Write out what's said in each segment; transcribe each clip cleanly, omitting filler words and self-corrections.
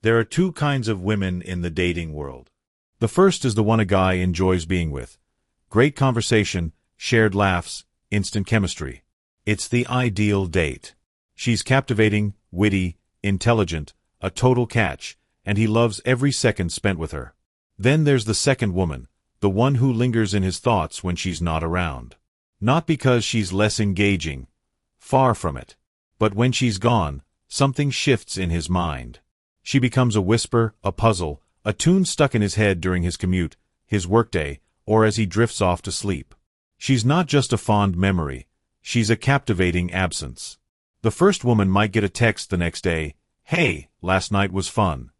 There are two kinds of women in the dating world. The first is the one a guy enjoys being with. Great conversation, shared laughs, instant chemistry. It's the ideal date. She's captivating, witty, intelligent, a total catch, and he loves every second spent with her. Then there's the second woman, the one who lingers in his thoughts when she's not around. Not because she's less engaging, far from it. But when she's gone, something shifts in his mind. She becomes a whisper, a puzzle, a tune stuck in his head during his commute, his workday, or as he drifts off to sleep. She's not just a fond memory, she's a captivating absence. The first woman might get a text the next day, "Hey, last night was fun."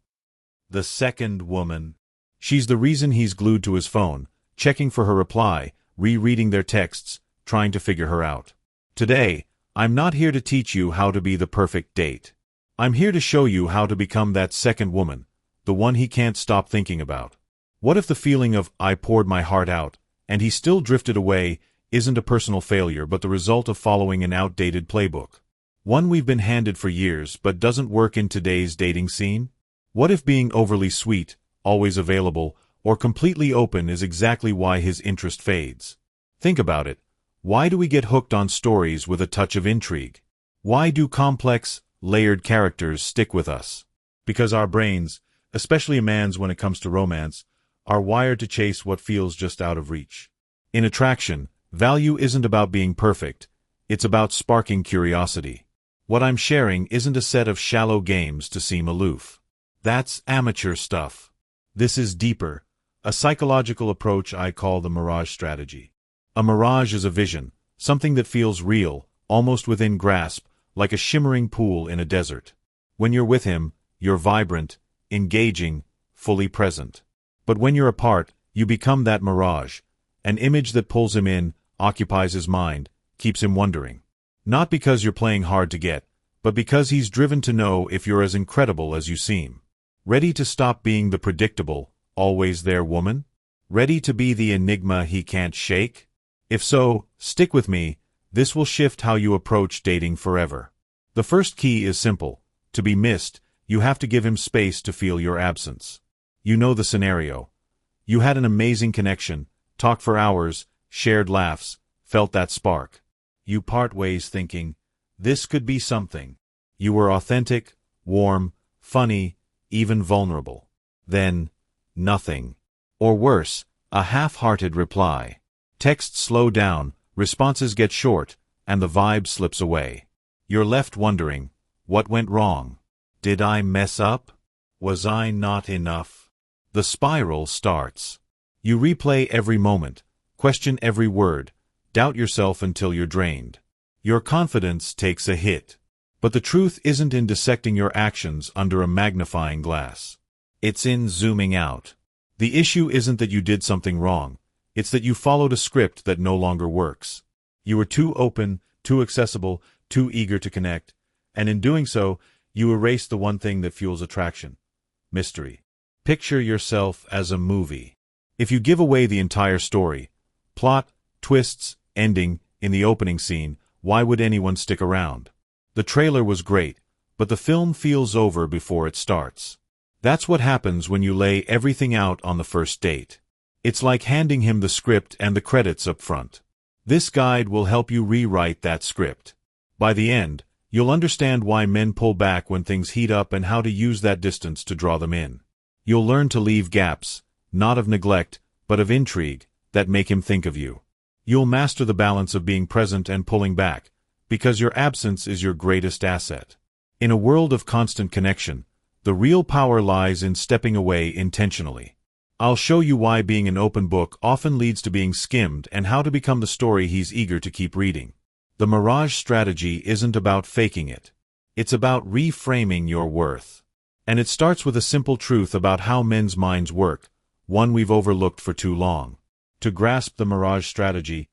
The second woman, she's the reason he's glued to his phone, checking for her reply, rereading their texts, trying to figure her out. Today, I'm not here to teach you how to be the perfect date. I'm here to show you how to become that second woman, the one he can't stop thinking about. What if the feeling of "I poured my heart out, and he still drifted away" isn't a personal failure but the result of following an outdated playbook? One we've been handed for years but doesn't work in today's dating scene? What if being overly sweet, always available, or completely open is exactly why his interest fades? Think about it. Why do we get hooked on stories with a touch of intrigue? Why do complex, layered characters stick with us? Because our brains, especially a man's when it comes to romance, are wired to chase what feels just out of reach. In attraction, value isn't about being perfect, it's about sparking curiosity. What I'm sharing isn't a set of shallow games to seem aloof. That's amateur stuff. This is deeper, a psychological approach I call the Mirage strategy. A mirage is a vision, something that feels real, almost within grasp, like a shimmering pool in a desert. When you're with him, you're vibrant, engaging, fully present. But when you're apart, you become that mirage, an image that pulls him in, occupies his mind, keeps him wondering. Not because you're playing hard to get, but because he's driven to know if you're as incredible as you seem. Ready to stop being the predictable, always there woman? Ready to be the enigma he can't shake? If so, stick with me, this will shift how you approach dating forever. The first key is simple. To be missed, you have to give him space to feel your absence. You know the scenario. You had an amazing connection, talked for hours, shared laughs, felt that spark. You part ways thinking, this could be something. You were authentic, warm, funny, even vulnerable. Then, nothing. Or worse, a half-hearted reply. Texts slow down, responses get short, and the vibe slips away. You're left wondering, what went wrong? Did I mess up? Was I not enough? The spiral starts. You replay every moment, question every word, doubt yourself until you're drained. Your confidence takes a hit. But the truth isn't in dissecting your actions under a magnifying glass. It's in zooming out. The issue isn't that you did something wrong. It's that you followed a script that no longer works. You were too open, too accessible, too eager to connect, and in doing so, you erased the one thing that fuels attraction: mystery. Picture yourself as a movie. If you give away the entire story, plot, twists, ending, in the opening scene, why would anyone stick around? The trailer was great, but the film feels over before it starts. That's what happens when you lay everything out on the first date. It's like handing him the script and the credits up front. This guide will help you rewrite that script. By the end, you'll understand why men pull back when things heat up and how to use that distance to draw them in. You'll learn to leave gaps, not of neglect, but of intrigue, that make him think of you. You'll master the balance of being present and pulling back, because your absence is your greatest asset. In a world of constant connection, the real power lies in stepping away intentionally. I'll show you why being an open book often leads to being skimmed and how to become the story he's eager to keep reading. The Mirage strategy isn't about faking it. It's about reframing your worth. And it starts with a simple truth about how men's minds work, one we've overlooked for too long. To grasp the Mirage strategy,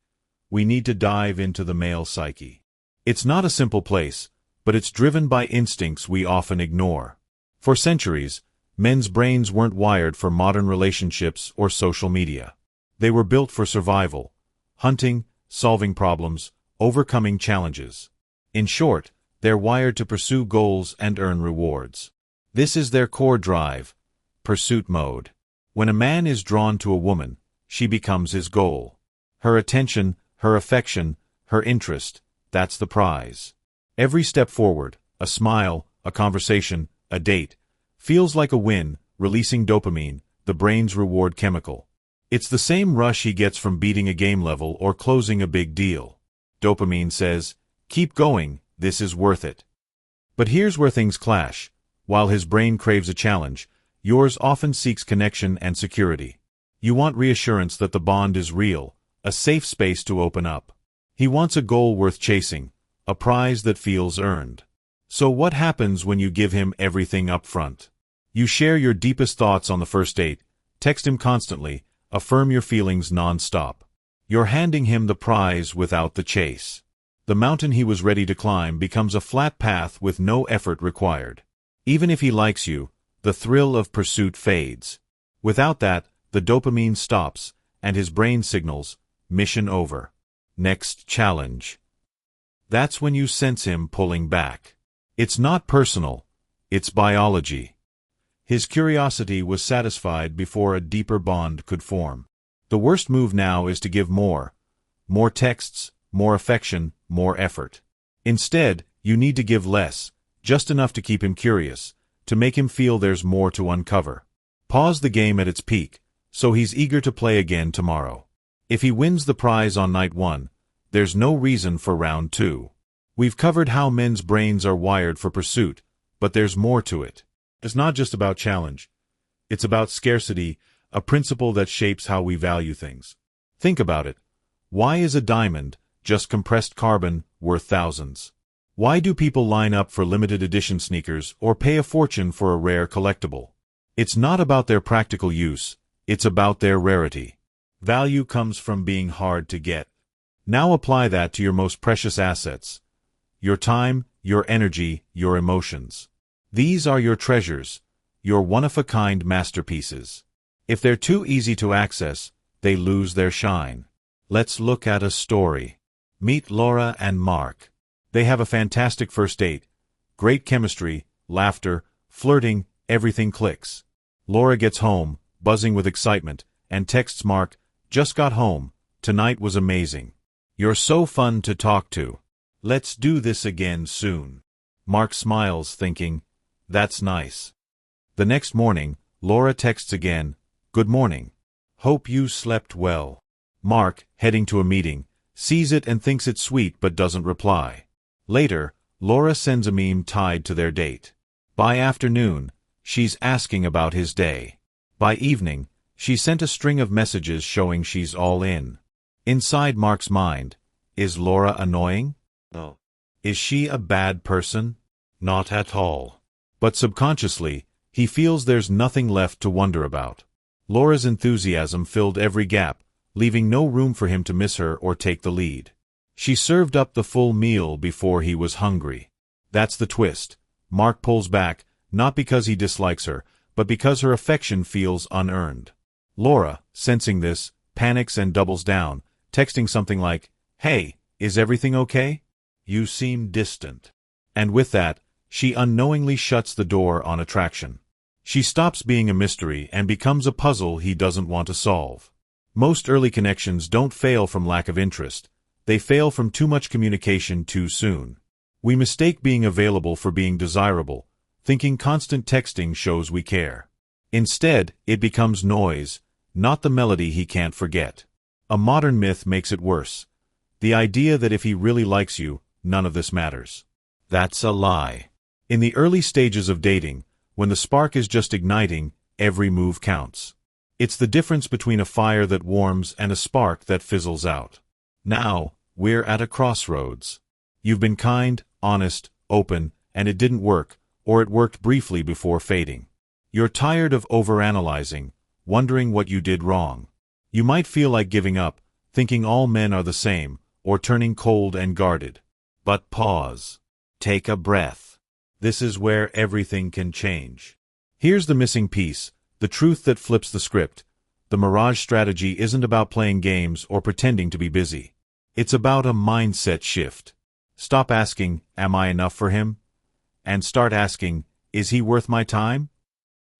we need to dive into the male psyche. It's not a simple place, but it's driven by instincts we often ignore. For centuries, men's brains weren't wired for modern relationships or social media. They were built for survival, hunting, solving problems, overcoming challenges. In short, they're wired to pursue goals and earn rewards. This is their core drive, pursuit mode. When a man is drawn to a woman, she becomes his goal. Her attention, her affection, her interest, that's the prize. Every step forward, a smile, a conversation, a date, feels like a win, releasing dopamine, the brain's reward chemical. It's the same rush he gets from beating a game level or closing a big deal. Dopamine says, keep going, this is worth it. But here's where things clash. While his brain craves a challenge, yours often seeks connection and security. You want reassurance that the bond is real, a safe space to open up. He wants a goal worth chasing, a prize that feels earned. So what happens when you give him everything up front? You share your deepest thoughts on the first date, text him constantly, affirm your feelings non-stop. You're handing him the prize without the chase. The mountain he was ready to climb becomes a flat path with no effort required. Even if he likes you, the thrill of pursuit fades. Without that, the dopamine stops, and his brain signals, mission over. Next challenge. That's when you sense him pulling back. It's not personal, it's biology. His curiosity was satisfied before a deeper bond could form. The worst move now is to give more. More texts, more affection, more effort. Instead, you need to give less, just enough to keep him curious, to make him feel there's more to uncover. Pause the game at its peak, so he's eager to play again tomorrow. If he wins the prize on night 1, there's no reason for round 2. We've covered how men's brains are wired for pursuit, but there's more to it. It's not just about challenge. It's about scarcity, a principle that shapes how we value things. Think about it. Why is a diamond, just compressed carbon, worth thousands? Why do people line up for limited edition sneakers or pay a fortune for a rare collectible? It's not about their practical use, it's about their rarity. Value comes from being hard to get. Now apply that to your most precious assets. Your time, your energy, your emotions. These are your treasures, your one-of-a-kind masterpieces. If they're too easy to access, they lose their shine. Let's look at a story. Meet Laura and Mark. They have a fantastic first date. Great chemistry, laughter, flirting, everything clicks. Laura gets home, buzzing with excitement, and texts Mark, just got home, tonight was amazing. You're so fun to talk to. Let's do this again soon. Mark smiles, thinking, that's nice. The next morning, Laura texts again, good morning. Hope you slept well. Mark, heading to a meeting, sees it and thinks it's sweet but doesn't reply. Later, Laura sends a meme tied to their date. By afternoon, she's asking about his day. By evening, she sent a string of messages showing she's all in. Inside Mark's mind, is Laura annoying? No. Is she a bad person? Not at all. But subconsciously, he feels there's nothing left to wonder about. Laura's enthusiasm filled every gap, leaving no room for him to miss her or take the lead. She served up the full meal before he was hungry. That's the twist. Mark pulls back, not because he dislikes her, but because her affection feels unearned. Laura, sensing this, panics and doubles down, texting something like, hey, is everything okay? You seem distant. And with that, she unknowingly shuts the door on attraction. She stops being a mystery and becomes a puzzle he doesn't want to solve. Most early connections don't fail from lack of interest. They fail from too much communication too soon. We mistake being available for being desirable, thinking constant texting shows we care. Instead, it becomes noise, not the melody he can't forget. A modern myth makes it worse. The idea that if he really likes you, none of this matters. That's a lie. In the early stages of dating, when the spark is just igniting, every move counts. It's the difference between a fire that warms and a spark that fizzles out. Now, we're at a crossroads. You've been kind, honest, open, and it didn't work, or it worked briefly before fading. You're tired of overanalyzing, wondering what you did wrong. You might feel like giving up, thinking all men are the same, or turning cold and guarded. But pause. Take a breath. This is where everything can change. Here's the missing piece, the truth that flips the script. The Mirage strategy isn't about playing games or pretending to be busy. It's about a mindset shift. Stop asking, am I enough for him? And start asking, Is he worth my time?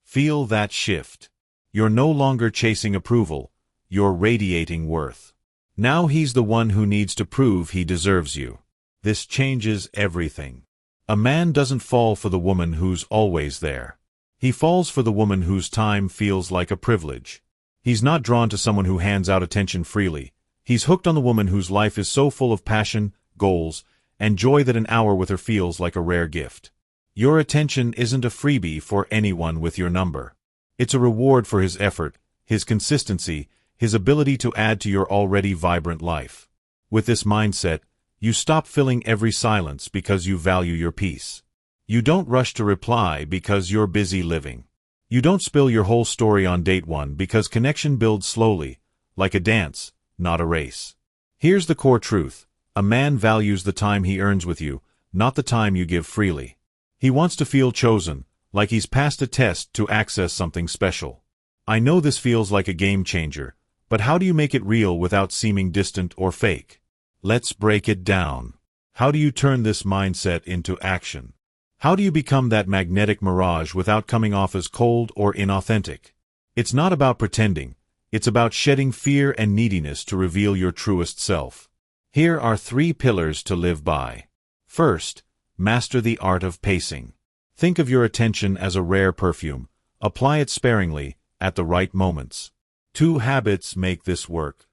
Feel that shift. You're no longer chasing approval, you're radiating worth. Now he's the one who needs to prove he deserves you. This changes everything. A man doesn't fall for the woman who's always there. He falls for the woman whose time feels like a privilege. He's not drawn to someone who hands out attention freely. He's hooked on the woman whose life is so full of passion, goals, and joy that an hour with her feels like a rare gift. Your attention isn't a freebie for anyone with your number. It's a reward for his effort, his consistency, his ability to add to your already vibrant life. With this mindset, you stop filling every silence because you value your peace. You don't rush to reply because you're busy living. You don't spill your whole story on date one because connection builds slowly, like a dance, not a race. Here's the core truth. A man values the time he earns with you, not the time you give freely. He wants to feel chosen, like he's passed a test to access something special. I know this feels like a game changer, but how do you make it real without seeming distant or fake? Let's break it down. How do you turn this mindset into action? How do you become that magnetic mirage without coming off as cold or inauthentic? It's not about pretending. It's about shedding fear and neediness to reveal your truest self. Here are 3 pillars to live by. First, master the art of pacing. Think of your attention as a rare perfume. Apply it sparingly, at the right moments. 2 habits make this work.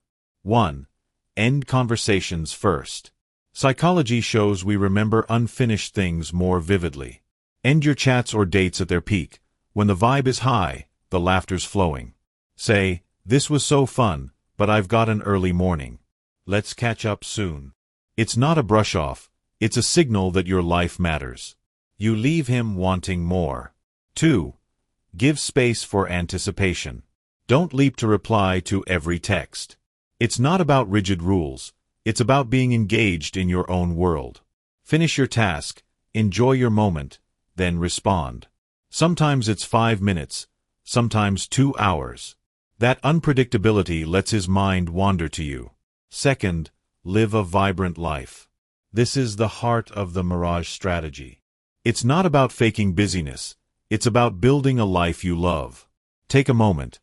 1. End conversations first. Psychology shows we remember unfinished things more vividly. End your chats or dates at their peak. When the vibe is high, the laughter's flowing. Say, "This was so fun, but I've got an early morning. Let's catch up soon." It's not a brush-off. It's a signal that your life matters. You leave him wanting more. 2. Give space for anticipation. Don't leap to reply to every text. It's not about rigid rules. It's about being engaged in your own world. Finish your task, enjoy your moment, then respond. Sometimes it's 5 minutes, sometimes 2 hours. That unpredictability lets his mind wander to you. Second, live a vibrant life. This is the heart of the Mirage strategy. It's not about faking busyness. It's about building a life you love. Take a moment.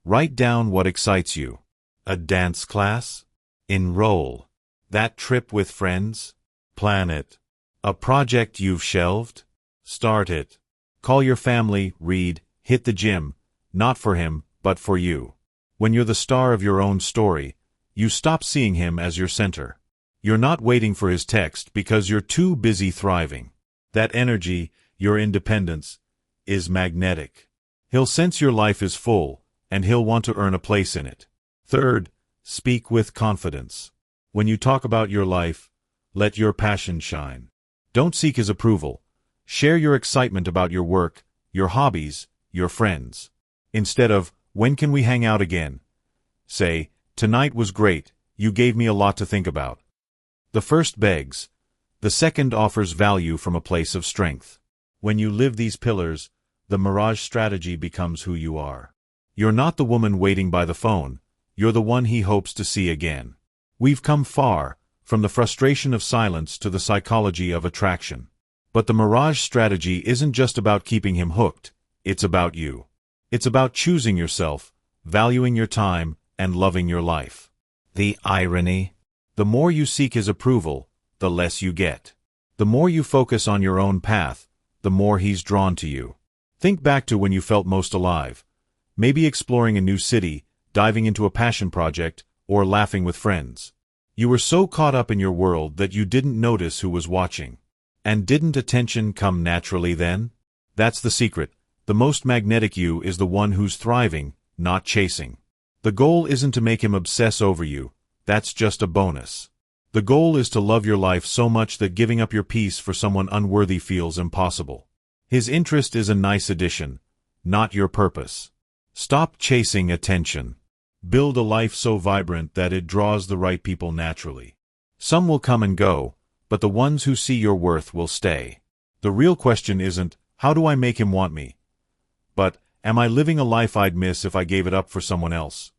Write down what excites you. A dance class? Enroll. That trip with friends? Plan it. A project you've shelved? Start it. Call your family, read, hit the gym, not for him, but for you. When you're the star of your own story, you stop seeing him as your center. You're not waiting for his text because you're too busy thriving. That energy, your independence, is magnetic. He'll sense your life is full, and he'll want to earn a place in it. Third, speak with confidence. When you talk about your life, let your passion shine. Don't seek his approval. Share your excitement about your work, your hobbies, your friends. Instead of, "When can we hang out again?" say, "Tonight was great, you gave me a lot to think about." The first begs. The second offers value from a place of strength. When you live these pillars, the Mirage strategy becomes who you are. You're not the woman waiting by the phone. You're the one he hopes to see again. We've come far, from the frustration of silence to the psychology of attraction. But the Mirage strategy isn't just about keeping him hooked. It's about you. It's about choosing yourself, valuing your time, and loving your life. The irony? The more you seek his approval, the less you get. The more you focus on your own path, the more he's drawn to you. Think back to when you felt most alive. Maybe exploring a new city, diving into a passion project, or laughing with friends. You were so caught up in your world that you didn't notice who was watching. And didn't attention come naturally then? That's the secret. The most magnetic you is the one who's thriving, not chasing. The goal isn't to make him obsess over you. That's just a bonus. The goal is to love your life so much that giving up your peace for someone unworthy feels impossible. His interest is a nice addition, not your purpose. Stop chasing attention. Build a life so vibrant that it draws the right people naturally. Some will come and go, but the ones who see your worth will stay. The real question isn't, how do I make him want me? But, am I living a life I'd miss if I gave it up for someone else?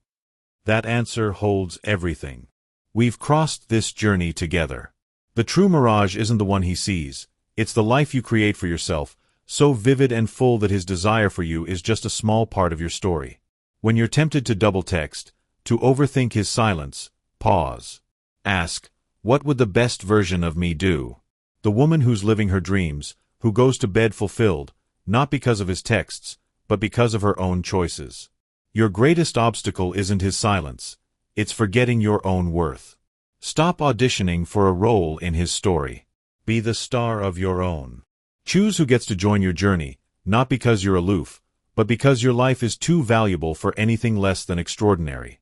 That answer holds everything. We've crossed this journey together. The true Mirage isn't the one he sees. It's the life you create for yourself, so vivid and full that his desire for you is just a small part of your story. When you're tempted to double text, to overthink his silence, pause. Ask, what would the best version of me do? The woman who's living her dreams, who goes to bed fulfilled, not because of his texts, but because of her own choices. Your greatest obstacle isn't his silence, it's forgetting your own worth. Stop auditioning for a role in his story. Be the star of your own. Choose who gets to join your journey, not because you're aloof, but because your life is too valuable for anything less than extraordinary.